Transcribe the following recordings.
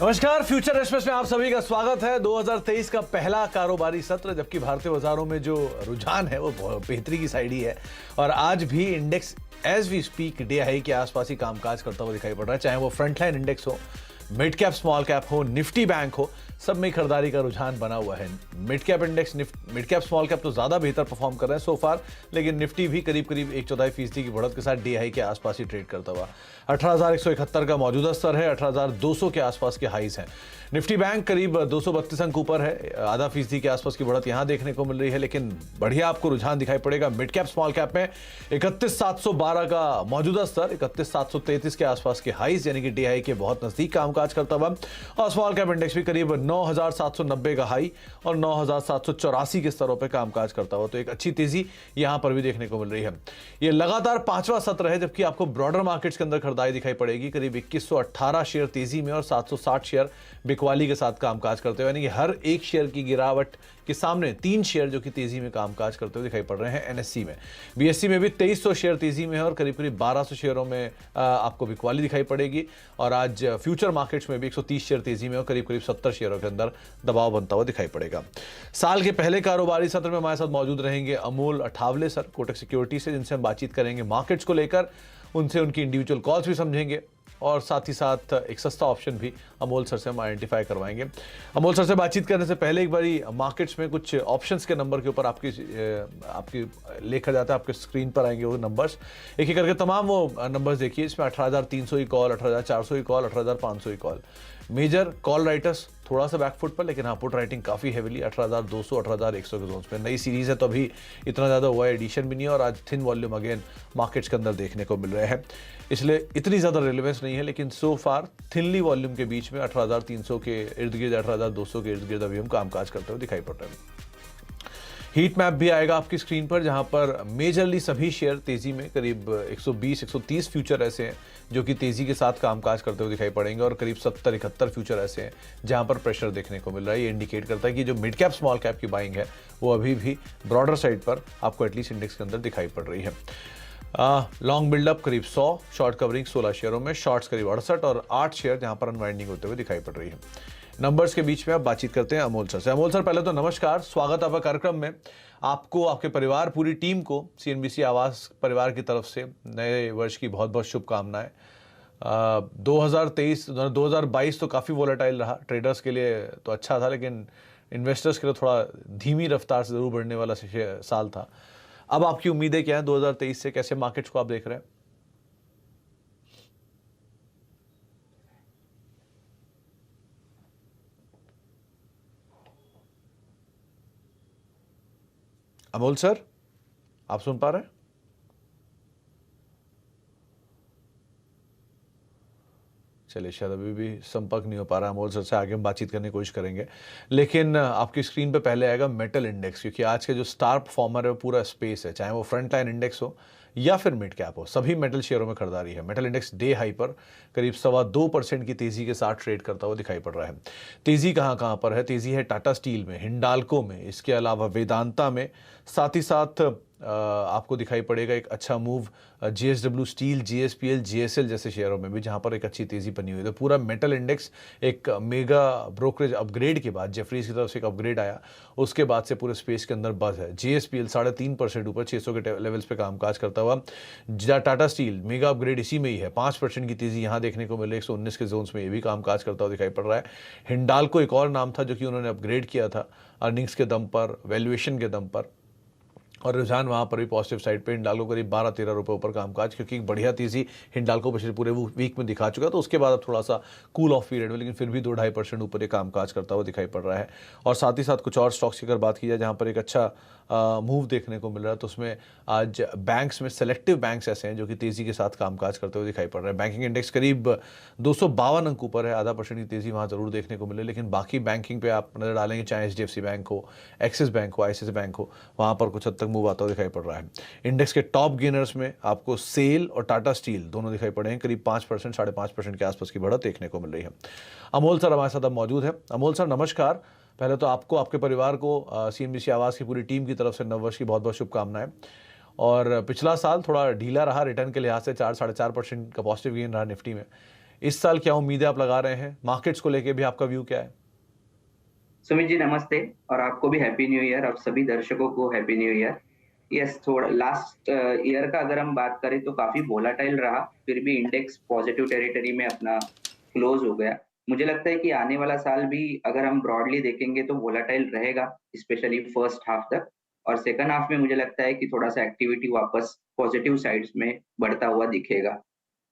नमस्कार, future express में आप सभी का स्वागत है। 2023 का पहला कारोबारी सत्र, जबकि भारतीय बाजारों में जो रुझान है वो बेहतरी की साइड ही है और आज भी index as we speak day high के आसपास ही कामकाज करता हुआ दिखाई पड़ रहा है। चाहे वो फ्रंटलाइन इंडेक्स हो, मिड कैप स्मॉल कैप हो, निफ्टी बैंक हो, सब में खरीदारी का रुझान बना हुआ है। Mid cap index, mid cap small cap तो ज्यादा बेहतर परफॉर्म कर रहे हैं सो फार, लेकिन निफ्टी भी करीब करीब 1/4% की बढ़त के साथ डे हाई के आसपास ही ट्रेड करता हुआ 18,171 का मौजूदा स्तर है, 18,200 के आसपास के हाईज हैं। निफ्टी बैंक करीब 232 अंक ऊपर है, 0.5% के आसपास की बढ़त यहां देखने को मिल रही है। लेकिन बढ़िया आपको रुझान दिखाई पड़ेगा मिड कैप स्मॉल कैप में 31,712 का मौजूदा स्तर, 31,733 के आसपास के हाईज यानी कि डे हाई के बहुत नजदीक कामकाज करता हुआ, और स्मॉल कैप इंडेक्स भी करीब 9,790 का हाई और 9,784 के स्तरों पर कामकाज करता हुआ। तो एक अच्छी तेजी यहां पर भी देखने को मिल रही है। यह लगातार 5वां सत्र है, जबकि आपको ब्रॉडर मार्केट्स के अंदर खरीदारी दिखाई पड़ेगी। करीब 2118 शेयर तेजी में और 760 शेयर बिकवाली के साथ कामकाज करते हुए, यानी कि हर एक शेयर की गिरावट के सामने 3 शेयर जो कि तेजी में कामकाज करते हुए दिखाई पड़ रहे हैं। एनएससी में, बीएससी में भी 2300 शेयर तेजी में है और करीब करीब 1200 शेयरों में आपको बिकवाली दिखाई पड़ेगी। और आज फ्यूचर मार्केट्स में भी 130 शेयर तेजी में और करीब करीब 70 शेयरों के अंदर दबाव बनता हुआ दिखाई पड़ेगा। साल के पहले कारोबारी सत्र में हमारे साथ मौजूद रहेंगे अमोल अठावले सर, कोटक सिक्योरिटी से, जिनसे हम बातचीत करेंगे मार्केट्स को लेकर, उनसे उनकी इंडिविजुअल कॉल्स भी समझेंगे और साथ ही साथ एक सस्ता ऑप्शन भी अमोल सर से हम आइडेंटिफाई करवाएंगे। अमोल सर से बातचीत करने से पहले एक बारी मार्केट्स में कुछ ऑप्शंस के नंबर के ऊपर आपकी लेखा जाता है, आपके स्क्रीन पर आएंगे वो नंबर्स, एक एक करके तमाम वो नंबर्स देखिए। इसमें 18,300 ही कॉल, 18,400 ही कॉल, 18,500 ही कॉल। मेजर कॉल राइटर्स थोड़ा सा बैकफुट पर, लेकिन हाँ पुट राइटिंग काफ़ी हेवीली 18,200 18,100 के जोन्स में। नई सीरीज है तो अभी इतना ज़्यादा हुआ है, एडिशन भी नहीं है और आज थिन वॉल्यूम अगेन मार्केट्स के अंदर देखने को मिल रहे हैं, इसलिए इतनी ज़्यादा रिलेवेंस नहीं है। लेकिन सो फार थिनली वॉल्यूम के बीच में 18,300 के इर्द गिर्द, 18,200 के इर्द गिर्द अभी हम कामकाज करते हुए दिखाई पड़ रहे हैं। हीट मैप भी आएगा आपकी स्क्रीन पर, जहां पर मेजरली सभी शेयर तेजी में, करीब 120-130 फ्यूचर ऐसे हैं जो कि तेजी के साथ कामकाज करते हुए दिखाई पड़ेंगे और करीब 70-71 फ्यूचर ऐसे हैं जहां पर प्रेशर देखने को मिल रहा है। ये इंडिकेट करता है कि जो मिड कैप स्मॉल कैप की बाइंग है वो अभी भी ब्रॉडर साइड पर आपको एटलीस्ट इंडेक्स के अंदर दिखाई पड़ रही है। लॉन्ग बिल्डअप करीब 100, शॉर्ट कवरिंग 16 शेयरों में, शॉर्ट्स करीब 68 और 8 शेयर जहां पर अनवाइंडिंग होते हुए दिखाई पड़ रही है। नंबर्स के बीच में आप बातचीत करते हैं अमोल सर से। अमोल सर, पहले तो नमस्कार, स्वागत आपका कार्यक्रम में। आपको, आपके परिवार, पूरी टीम को सीएनबीसी आवास परिवार की तरफ से नए वर्ष की बहुत बहुत शुभकामनाएं। 2022 तो काफ़ी वोलेटाइल रहा, ट्रेडर्स के लिए तो अच्छा था, लेकिन इन्वेस्टर्स के लिए थोड़ा धीमी रफ्तार से जरूर बढ़ने वाला साल था। अब आपकी उम्मीदें क्या हैं 2023 से, कैसे मार्केट्स को आप देख रहे हैं? अमोल सर, आप सुन पा रहे हैं? चलिए, शायद अभी भी संपर्क नहीं हो पा रहा अमोल सर से, आगे हम बातचीत करने की कोशिश करेंगे। लेकिन आपकी स्क्रीन पे पहले आएगा मेटल इंडेक्स, क्योंकि आज के जो स्टार परफॉर्मर है वो पूरा स्पेस है, चाहे वो फ्रंट लाइन इंडेक्स हो या फिर मिड कैप हो, सभी मेटल शेयरों में खरीदारी है। मेटल इंडेक्स डे हाई पर करीब 2.25% की तेजी के साथ ट्रेड करता हुआ दिखाई पड़ रहा है। तेजी कहां पर है? तेजी है टाटा स्टील में, हिंडाल्को में, इसके अलावा वेदांता में, साथ ही साथ आपको दिखाई पड़ेगा एक अच्छा move JSW steel, GSPL, GSL जैसे शेयरों में भी, जहां पर एक अच्छी तेजी बनी हुई है। तो पूरा मेटल इंडेक्स एक मेगा ब्रोकरेज अपग्रेड के बाद, जेफरीज की तरफ से एक अपग्रेड आया, उसके बाद से पूरे स्पेस के अंदर बज है। जीएसपीएल 3.5% ऊपर 600 के लेवल्स पे कामकाज करता हुआ। टाटा स्टील मेगा अपग्रेड इसी में ही है, 5% की तेजी यहां देखने को मिले, 119 के जोन्स में ये भी कामकाज करता हुआ दिखाई पड़ रहा है। हिंडाल्को एक और नाम था जो कि उन्होंने अपग्रेड किया था अर्निंग्स के दम पर, वैल्यूएशन के दम पर, और रुझान वहाँ पर भी पॉजिटिव साइड पे। हिंडाल्को करीब 12-13 रुपये ऊपर कामकाज, क्योंकि एक बढ़िया तेजी हिंडाल्को पिछले पूरे वीक में दिखा चुका, तो उसके बाद अब थोड़ा सा कूल ऑफ पीरियड में, लेकिन फिर भी 2-2.5% ऊपर ये कामकाज करता हुआ दिखाई पड़ रहा है। और साथ ही साथ कुछ और स्टॉक्स की अगर बात की जाए जहाँ पर एक अच्छा मूव देखने को मिल रहा है, तो उसमें आज बैंक्स में सेलेक्टिव बैंक्स ऐसे हैं जो कि तेजी के साथ कामकाज करते हुए दिखाई पड़ रहे हैं। बैंकिंग इंडेक्स करीब 252 अंक ऊपर है, 0.5% की तेजी वहाँ जरूर देखने को मिले, लेकिन बाकी बैंकिंग पे आप नजर डालेंगे, चाहे एचडीएफसी बैंक हो, एक्सिस बैंक हो, आईसीआईसी बैंक हो, वहाँ पर कुछ हद तक मूव आता हुआ दिखाई पड़ रहा है। इंडेक्स के टॉप गेनर्स में आपको सेल और टाटा स्टील दोनों दिखाई पड़े हैं, करीब 5%, 5.5% के आसपास की बढ़त देखने को मिल रही है। अमोल सर हमारे साथ अब मौजूद है। अमोल सर नमस्कार, पहले तो आपको, आपके परिवार को सीएनबीसी आवास की पूरी टीम की तरफ से नववर्ष की बहुत बहुत शुभकामनाएं। और पिछला साल थोड़ा ढीला रहा रिटर्न के लिहाज से, 4-4.5% का पॉजिटिव गेन रहा निफ्टी में। इस साल क्या उम्मीदें आप लगा रहे हैं? मार्केट्स को लेके भी आपका व्यू क्या है? सुमित जी नमस्ते। और आपको भी हैप्पी न्यू ईयर, आप सभी दर्शकों को हैप्पी न्यू ईयर। यस, थोड़ा लास्ट ईयर का अगर हम बात करें तो काफी वोलाटाइल रहा, फिर भी इंडेक्स पॉजिटिव टेरिटरी में अपना क्लोज हो गया। मुझे लगता है कि आने वाला साल भी अगर हम ब्रॉडली देखेंगे तो वोलाटाइल रहेगा, स्पेशली फर्स्ट हाफ तक। और सेकंड हाफ में मुझे लगता है कि थोड़ा सा एक्टिविटी वापस पॉजिटिव साइड्स में बढ़ता हुआ दिखेगा।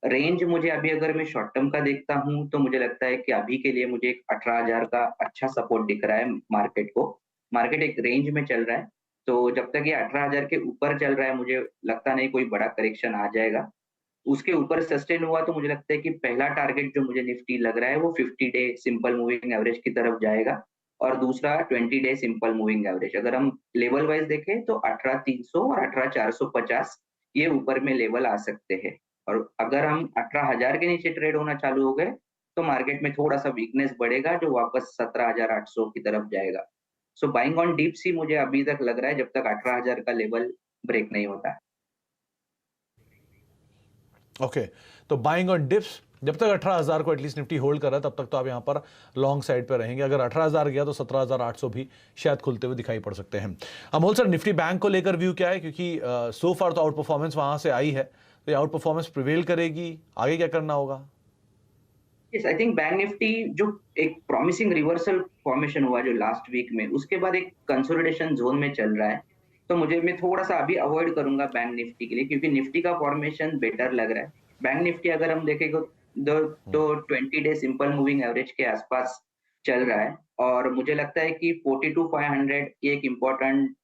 रेंज मुझे अभी अगर मैं शॉर्ट टर्म का देखता हूँ तो मुझे लगता है कि अभी के लिए मुझे एक 18,000 का अच्छा सपोर्ट दिख रहा है मार्केट को। मार्केट एक रेंज में चल रहा है, तो जब तक ये 18,000 के ऊपर चल रहा है मुझे लगता नहीं कोई बड़ा करेक्शन आ जाएगा। उसके ऊपर सस्टेन हुआ तो मुझे लगता है कि पहला टारगेट जो मुझे निफ्टी लग रहा है वो 50 डे सिंपल मूविंग एवरेज की तरफ जाएगा, और दूसरा 20 डे सिंपल मूविंग एवरेज। अगर हम लेवल वाइज देखें तो 18,300 और 18,450 ये ऊपर में लेवल आ सकते हैं। और अगर हम 18,000 के नीचे ट्रेड होना चालू हो गए तो मार्केट में थोड़ा सा वीकनेस बढ़ेगा, जो वापस 17,800 की तरफ जाएगा। So buying on deep sea मुझे अभी तक लग रहा है जब तक 18,000 का लेवल ब्रेक नहीं होता है। ओके, तो बाइंग ऑन डिप्स जब तक 18,000 को एटलीस्ट निफ्टी होल्ड कर रहा है तब तक तो आप यहाँ पर लॉन्ग साइड पर रहेंगे। अगर 18,000 गया तो 17,800 भी शायद खुलते हुए दिखाई पड़ सकते हैं। अमोल सर, निफ्टी बैंक को लेकर व्यू क्या है? क्योंकि सो फार तो आउट परफॉर्मेंस वहां से आई है, तो ये आउट परफॉर्मेंस प्रिवेल करेगी, आगे क्या करना होगा? Yes, I think bank Nifty जो एक प्रॉमिसिंग रिवर्सल फॉर्मेशन हुआ जो लास्ट वीक में, उसके बाद एक कंसोलिडेशन जोन में चल रहा है। तो मैं थोड़ा सा अभी अवॉइड करूंगा बैंक निफ्टी के लिए, क्योंकि निफ्टी का फॉर्मेशन बेटर लग रहा है। बैंक निफ्टी अगर हम देखें तो 20 डे सिंपल मूविंग एवरेज के आसपास चल रहा है, और मुझे लगता है कि 42,500 ये एक इम्पोर्टेंट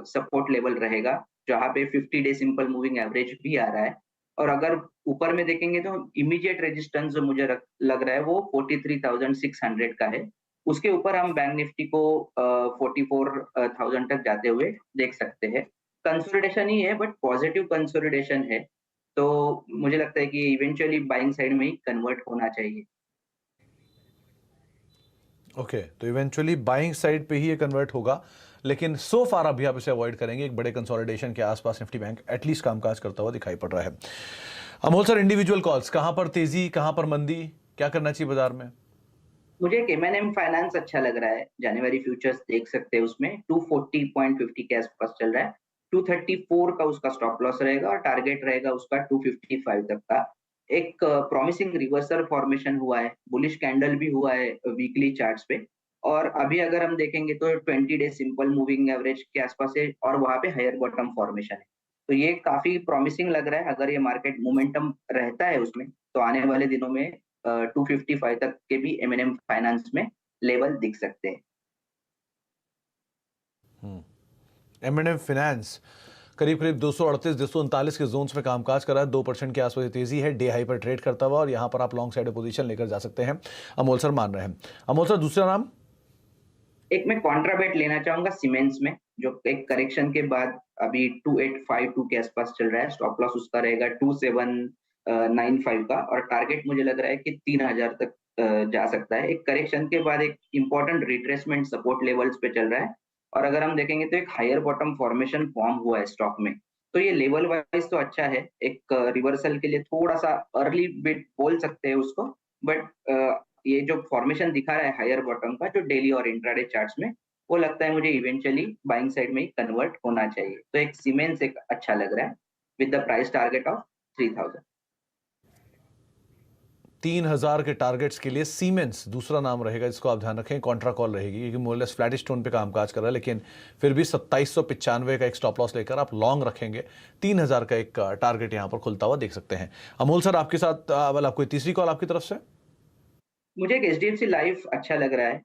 सपोर्ट लेवल रहेगा, जहाँ पे 50 डे सिंपल मूविंग एवरेज भी आ रहा है। और अगर ऊपर में देखेंगे तो इमीडिएट रेजिस्टेंस जो मुझे लग रहा है वो 43,600 का है। उसके ऊपर हम बैंक निफ्टी को 44,000 तक जाते हुए देख सकते हैं। कंसोलिडेशन ही है, बट पॉजिटिव कंसोलिडेशन है, तो मुझे लगता है कि इवेंचुअली बाइंग साइड में ही कन्वर्ट होना चाहिए। ओके, तो इवेंचुअली बाइंग साइड पे ही ये कन्वर्ट होगा, लेकिन सो फार अभी आप इसे अवॉइड करेंगे। एक बड़े कंसोलिडेशन के आसपास निफ्टी बैंक एटलीस्ट कामकाज करता हुआ दिखाई पड़ रहा है। अमोल सर, इंडिविजुअल कॉल्स, कहां पर तेजी, कहां पर मंदी, क्या करना चाहिए बाजार में? मुझे एक एम फाइनेंस अच्छा लग रहा है। जनवरी फ्यूचर्स देख सकते हैं, उसमें 240.50 के आसपास चल रहा है। 234 का उसका स्टॉप लॉस रहेगा और टारगेट रहेगा उसका 255 तक का। एक प्रॉमिसिंग रिवर्सल फॉर्मेशन हुआ है, बुलिश कैंडल भी हुआ है वीकली चार्ट्स पे। और अभी अगर हम देखेंगे तो 20 डे सिंपल मूविंग एवरेज के आसपास है, और वहां पे हायर बॉटम फॉर्मेशन है। तो ये काफी प्रॉमिसिंग लग रहा है। अगर ये मार्केट मोमेंटम रहता है उसमें, तो आने वाले दिनों में 255 तक के भी एम फाइनेंस में लेवल दिख सकते हैं। एम फाइनेंस करीब करीब 238 239 के जोन्स में कामकाज कर रहा है। 2% के आसपास तेजी है, डे हाई पर ट्रेड करता हुआ, और यहां पर आप लॉन्ग साइड पोजीशन लेकर जा सकते हैं, अमोल सर मान रहे हैं। अमोल सर, दूसरा नाम? एक मैं कॉन्ट्राबेट लेना चाहूंगा सीमेंस में, जो एक करेक्शन के बाद अभी 2852 के आसपास चल रहा है। स्टॉप लॉस उसका रहेगा 2795 का, और टारगेट मुझे लग रहा है कि 3,000 तक जा सकता है। एक करेक्शन के बाद एक इंपॉर्टेंट रिट्रेसमेंट सपोर्ट लेवल्स पे चल रहा है, और अगर हम देखेंगे तो एक हायर बॉटम फॉर्मेशन फॉर्म हुआ है स्टॉक में। तो ये लेवल वाइज तो अच्छा है, एक रिवर्सल के लिए थोड़ा सा अर्ली बिट बोल सकते हैं उसको, बट ये जो फॉर्मेशन दिखा रहा है हायर बॉटम का, जो डेली और इंट्राडे चार्ट्स में, वो लगता है मुझे इवेंचुअली बाइंग साइड में ही कन्वर्ट होना चाहिए। तो एक सीमेंस एक अच्छा लग रहा है with the price target of 3,000। 3,000 के टारगेट्स के लिए सीमेंस दूसरा नाम रहेगा, जिसको आप ध्यान रखें। कॉन्ट्रा कॉल रहेगी, क्योंकि मोरलेस फ्लैटिश टोन पे कामकाज कर रहा है, लेकिन फिर भी 2795 का एक स्टॉप लॉस लेकर आप लॉन्ग रखेंगे। 3,000 का एक टारगेट यहां पर खुलता हुआ देख सकते हैं। अमोल सर, आपके साथ कोई तीसरी कॉल आपकी तरफ से? मुझे एक HDFC लाइफ अच्छा लग रहा है।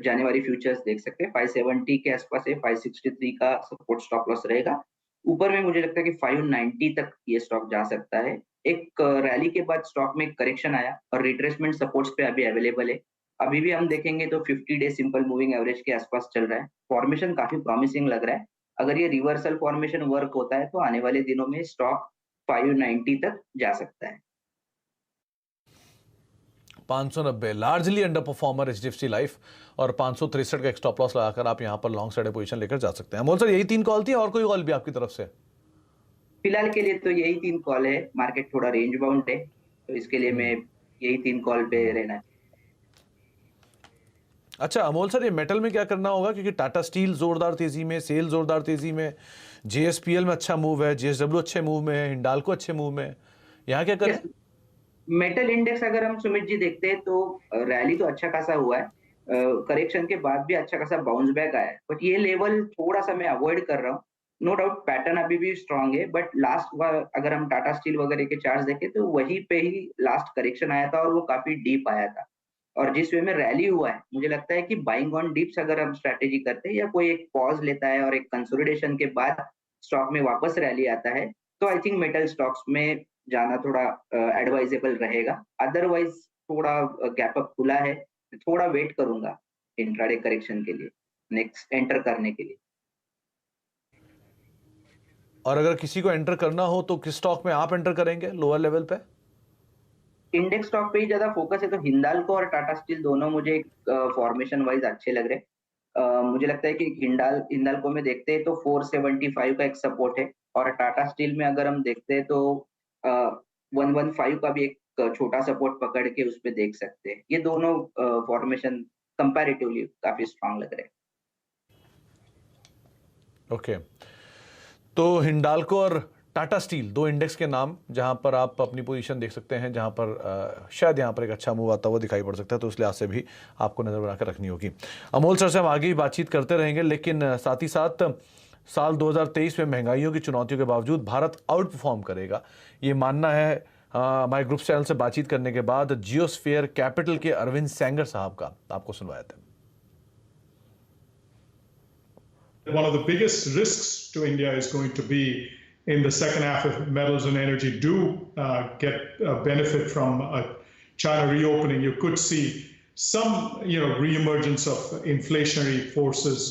जनवरी फ्यूचर्स देख सकते हैं, 570 के आसपास है, 563 का सपोर्ट स्टॉप लॉस रहेगा। ऊपर में मुझे लगता है कि 590 तक ये स्टॉक जा सकता है। एक रैली के बाद स्टॉक में करेक्शन आया, और रिट्रेसमेंट सपोर्ट्स पे अभी अवेलेबल है। अभी भी हम देखेंगे तो 50 डे सिंपल मूविंग एवरेज के आसपास चल रहा है। फॉर्मेशन काफी प्रॉमिसिंग लग रहा है। अगर ये रिवर्सल फॉर्मेशन वर्क होता है तो आने वाले दिनों में स्टॉक 590 तक जा सकता है। 590 largely under performer HDFC life, और 563 का एक स्टॉप लॉस लगाकर आप यहां पर लॉन्ग साइड पोजीशन लेकर जा सकते हैं। अमोल सर, यही 3 कॉल थी, और कोई कॉल भी आपकी तरफ से? फिलहाल के लिए तो यही 3 कॉल है। मार्केट थोड़ा रेंज बाउंड है, तो इसके लिए मैं यही 3 कॉल पे रहना है। अच्छा अमोल सर, ये मेटल में क्या करना होगा, क्योंकि टाटा स्टील जोरदार तेजी में, सेल जोरदार तेजी में, जेएसपीएल में अच्छा मूव है, जेएसडब्ल्यू अच्छे मूव में है, हिंडाल्को अच्छे मूव में है, यहाँ क्या करें? यस, मेटल इंडेक्स अगर हम सुमित जी देखते हैं तो रैली तो अच्छा खासा हुआ है। करेक्शन के बाद भी अच्छा खासा बाउंस बैक आया है। बट ये लेवल थोड़ा-सा मैं अवॉइड कर रहा हूँ। नो डाउट पैटर्न अभी भी स्ट्रांग है, बट लास्ट बार अगर हम टाटा स्टील वगैरह के चार्ट्स देखें तो वहीं पे ही लास्ट करेक्शन आया था और वो काफ़ी डीप आया था। और जिस वे में रैली हुआ है, मुझे लगता है कि बाइंग ऑन डिप्स अगर हम स्ट्रैटेजी करते हैं या कोई एक पॉज़ लेता है और एक कंसोलिडेशन के बाद स्टॉक में वापस रैली आता है, तो आई थिंक मेटल स्टॉक्स में जाना थोड़ा एडवाइजेबल रहेगा। अदरवाइज़ थोड़ा गैप अप खुला है, थोड़ा वेट करूँगा इंट्राडे करेक्शन के लिए, नेक्स्ट एंटर करने के लिए। और अगर किसी को एंटर करना हो तो किस स्टॉक में आप एंटर करेंगे लोअर लेवल पे? इंडेक्स स्टॉक पे ही ज़्यादा फोकस है, तो हिंडाल्को और टाटा स्टील दोनों मुझे फॉर्मेशन वाइज़ अच्छे लग रहे हैं। मुझे लगता है कि हिंडाल्को में देखते हैं तो 475 का एक सपोर्ट है और टाटा स्टील में अगर हम देखते हैं तो 115 का भी एक छोटा सपोर्ट पकड़ के उस पे देख सकते हैं। ये दोनों फॉर्मेशन कंपैरेटिवली काफ़ी स्ट्रॉन्ग लग रहे हैं। ओके, तो हिंडाल्को और टाटा स्टील दो इंडेक्स के नाम जहां पर आप अपनी पोजीशन देख सकते हैं, जहां पर शायद यहां पर एक अच्छा मूव आता हुआ दिखाई पड़ सकता है, तो उस लिहाज से भी आपको नज़र बनाकर रखनी होगी। अमोल सर से हम आगे ही बातचीत करते रहेंगे, लेकिन साथ ही साथ साल 2023 में महंगाइयों की चुनौतियों के बावजूद भारत आउट परफॉर्म करेगा, ये मानना है हमारे ग्रुप चैनल से बातचीत करने के बाद जियोस्फीयर कैपिटल के अरविंद सेंगर साहब का। आपको सुनवाया था। One of the biggest risks to India is going to be in the second half if metals and energy do get benefit from China reopening. You could see some, reemergence of inflationary forces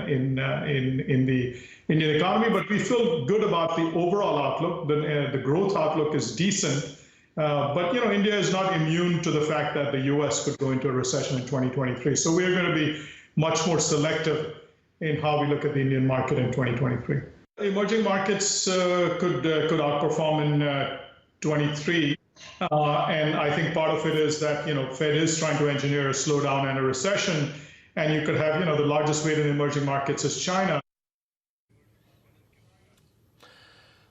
in the Indian economy. But we feel good about the overall outlook. The growth outlook is decent. But India is not immune to the fact that the U.S. could go into a recession in 2023. So we are going to be much more selective in how we look at the Indian market in 2023. Emerging markets could outperform in 23. And I think part of it is that, Fed is trying to engineer a slowdown and a recession. And you could have, the largest weight in emerging markets is China.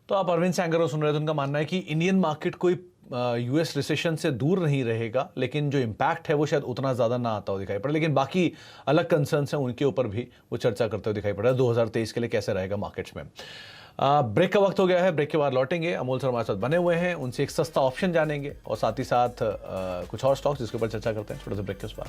तो आप अरविंद सेंगर को सुन रहे थे। उनका मानना है कि Indian market कोई यूएस रिसेशन से दूर नहीं रहेगा, लेकिन जो इम्पैक्ट है वो शायद उतना ज़्यादा ना आता हो दिखाई पड़े, लेकिन बाकी अलग कंसर्न्स हैं उनके ऊपर भी वो चर्चा करते हुए दिखाई पड़ रहा है 2023 के लिए कैसे रहेगा मार्केट्स में। ब्रेक का वक्त हो गया है, ब्रेक के बाद लौटेंगे। अमोल सर हमारे साथ बने हुए हैं, उनसे एक सस्ता ऑप्शन जानेंगे और साथ ही साथ कुछ और स्टॉक्स जिसके ऊपर चर्चा करते हैं छोटे से ब्रेक के उस बाद।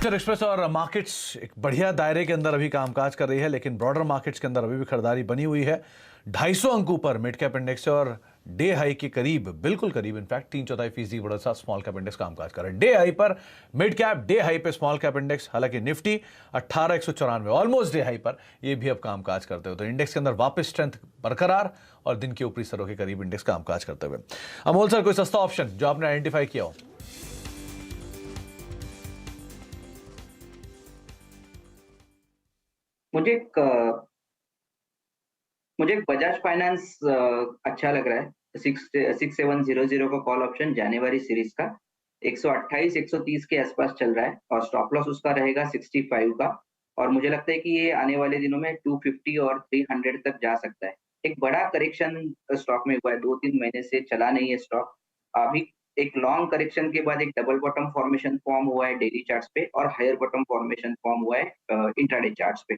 एक्सप्रेस और मार्केट्स एक बढ़िया दायरे के अंदर अभी कामकाज कर रही है, लेकिन ब्रॉडर मार्केट्स के अंदर अभी भी खरीदारी बनी हुई है। 250 अंकों पर मिड कैप इंडेक्स और डे हाई के करीब, बिल्कुल करीब, इनफैक्ट 3/4% बढ़त साथ स्मॉल कैप इंडेक्स कामकाज कर रहा है। डे हाई पर मिड कैप, डे हाई पे स्मॉल कैप इंडेक्स, हालांकि निफ्टी 18,194 ऑलमोस्ट डे हाई पर ये भी अब कामकाज करते हुए, तो इंडेक्स के अंदर वापस स्ट्रेंथ बरकरार और दिन के ऊपरी स्तरों के करीब इंडेक्स कामकाज करते हुए। अमोल सर, कोई सस्ता ऑप्शन जो आपने आइडेंटिफाई किया हो? मुझे एक बजाज फाइनेंस अच्छा लग रहा है। 6700 का कॉल ऑप्शन जनवरी सीरीज का 128-130 के आसपास चल रहा है और स्टॉप लॉस उसका रहेगा 65 का, और मुझे लगता है कि ये आने वाले दिनों में 250 और 300 तक जा सकता है। एक बड़ा करेक्शन स्टॉक में हुआ है, 2-3 महीने से चला नहीं है स्टॉक। अभी एक लॉन्ग करेक्शन के बाद एक डबल बॉटम फॉर्मेशन फॉर्म हुआ है डेली चार्ट्स पे और हायर बॉटम फॉर्मेशन फॉर्म हुआ है इंट्राडे चार्ट्स पे।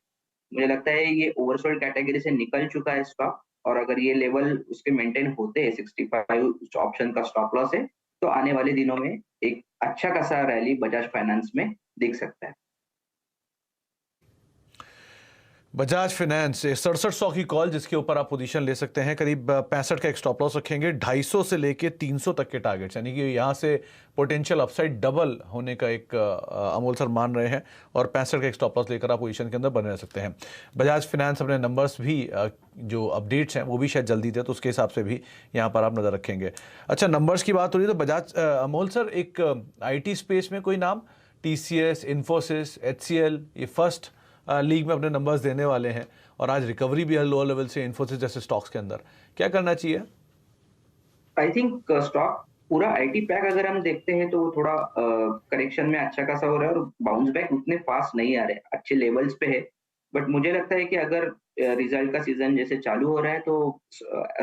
मुझे लगता है ये ओवरसोल्ड कैटेगरी से निकल चुका है स्टॉक, और अगर ये लेवल उसके मेंटेन होते हैं, 65 ऑप्शन का स्टॉप लॉस है, तो आने वाले दिनों में एक अच्छा खासा रैली बजाज फाइनेंस में दिख सकता है। बजाज फाइनेंस 6700 की कॉल जिसके ऊपर आप पोजीशन ले सकते हैं, करीब 65 का एक स्टॉप लॉस रखेंगे, 250 से लेके 300 तक के टारगेट्स, यानी कि यहाँ से पोटेंशियल अपसाइड डबल होने का एक अमोल सर मान रहे हैं, और 65 का एक स्टॉप लॉस लेकर आप पोजीशन के अंदर बने रह सकते हैं। बजाज फाइनेंस अपने नंबर्स भी जो अपडेट्स हैं वो भी शायद जल्दी थे, तो उसके हिसाब से भी यहाँ पर आप नज़र रखेंगे। अच्छा, नंबर्स की बात हो रही है तो बजाज अमोल सर, एक IT स्पेस में कोई नाम, TCS, इन्फोसिस, HCL, ये फर्स्ट लीग में अपने नंबर्स देने वाले हैं और आज रिकवरी भी है लोअर लेवल से इन्फोसिस जैसे स्टॉक्स के अंदर, क्या करना चाहिए? आई थिंक स्टॉक पूरा आईटी पैक अगर हम देखते हैं तो वो थोड़ा करेक्शन में अच्छा खासा हो रहा है और बाउंस बैक उतने फास्ट नहीं आ रहे, अच्छे लेवल्स पे है। बट मुझे लगता है कि अगर रिजल्ट का सीजन जैसे चालू हो रहा है तो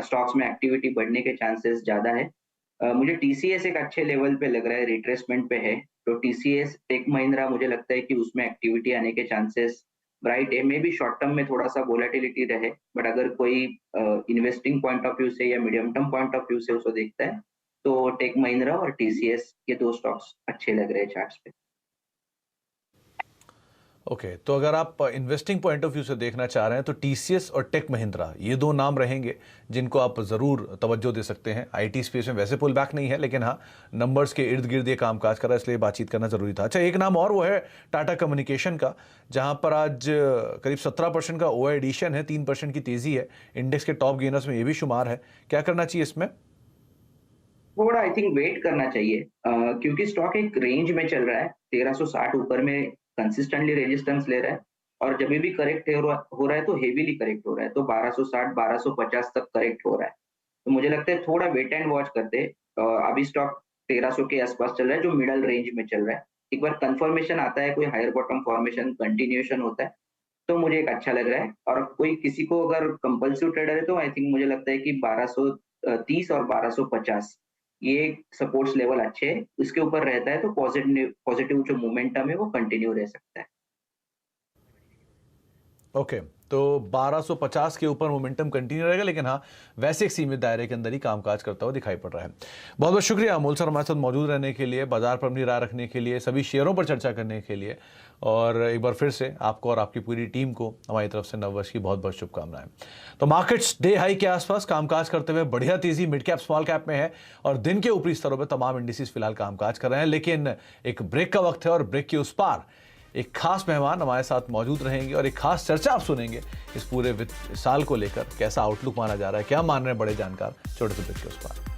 स्टॉक्स में एक्टिविटी बढ़ने के चांसेस ज़्यादा है। मुझे टीसीएस एक अच्छे लेवल पे लग रहा है, रिट्रेसमेंट पे है। तो टीसीएस, टेक महिंद्रा मुझे लगता है कि उसमें एक्टिविटी आने के चांसेस ब्राइट है। मे बी शॉर्ट टर्म में थोड़ा-सा वोलेटिलिटी रहे, बट अगर कोई इन्वेस्टिंग पॉइंट ऑफ व्यू से या medium term point of view से उसको देखता है, तो टेक महिंद्रा और टीसीएस ये 2 स्टॉक्स अच्छे लग रहे हैं चार्ट्स पे। ओके, तो अगर आप इन्वेस्टिंग पॉइंट ऑफ व्यू से देखना चाह रहे हैं तो टीसीएस और टेक महिंद्रा ये 2 नाम रहेंगे जिनको आप ज़रूर तवज्जो दे सकते हैं। आईटी स्पेस में वैसे पुल बैक नहीं है, लेकिन हाँ, नंबर्स के इर्द गिर्द ये कामकाज कर रहा है, इसलिए बातचीत करना ज़रूरी था। अच्छा, एक नाम और वो है टाटा कम्युनिकेशन का, जहाँ पर आज करीब 17% का ओआई एडिशन है, 3% की तेज़ी है, इंडेक्स के टॉप गेनर्स में ये भी शुमार है। क्या करना चाहिए इसमें? थोड़ा आई थिंक वेट करना चाहिए, क्योंकि स्टॉक एक रेंज में चल रहा है, 1360 ऊपर में कंसिस्टेंटली रेजिस्टेंस ले रहा है और जब भी करेक्ट हो रहा है तो हेवीली करेक्ट हो रहा है, तो 1260 1250 तक करेक्ट हो रहा है। तो मुझे लगता है थोड़ा वेट एंड वॉच करते हैं। अभी स्टॉक 1300 के आसपास चल रहा है जो मिडल रेंज में चल रहा है। एक बार कंफर्मेशन आता है, कोई हायर बॉटम फॉर्मेशन कंटिन्यूएशन होता है, तो मुझे एक अच्छा लग रहा है। और कोई किसी को अगर कंपल्सिव ट्रेडर है तो आई थिंक मुझे लगता है कि 1230 और 1250 ये सपोर्ट्स लेवल अच्छे हैं। इसके ऊपर रहता है तो पॉजिटिव जो मोमेंटम है वो कंटिन्यू रह सकता है। ओके, तो 1250 के ऊपर मोमेंटम कंटिन्यू रहेगा, लेकिन हाँ, वैसे एक सीमित दायरे के अंदर ही कामकाज करता हुआ दिखाई पड़ रहा है। बहुत बहुत शुक्रिया अमोल सर हमारे साथ मौजूद रहने के लिए, बाजार पर अपनी राय रखने के लिए, सभी शेयरों पर चर्चा करने के लिए, और एक बार फिर से आपको और आपकी पूरी टीम को हमारी तरफ से नववर्ष की बहुत बहुत शुभकामनाएं। तो मार्केट्स डे हाई के आसपास कामकाज करते हुए बढ़िया तेजी मिड कैप स्मॉल कैप में है और दिन के ऊपरी स्तरों पर तमाम इंडिसेस फिलहाल कामकाज कर रहे हैं, लेकिन एक ब्रेक का वक्त है और ब्रेक के उस पार एक खास मेहमान हमारे साथ मौजूद रहेंगे और एक खास चर्चा आप सुनेंगे इस पूरे साल को लेकर। कैसा आउटलुक माना जा रहा है, क्या मान रहे हैं बड़े जानकार, छोटे से ब्रेक के उस पार।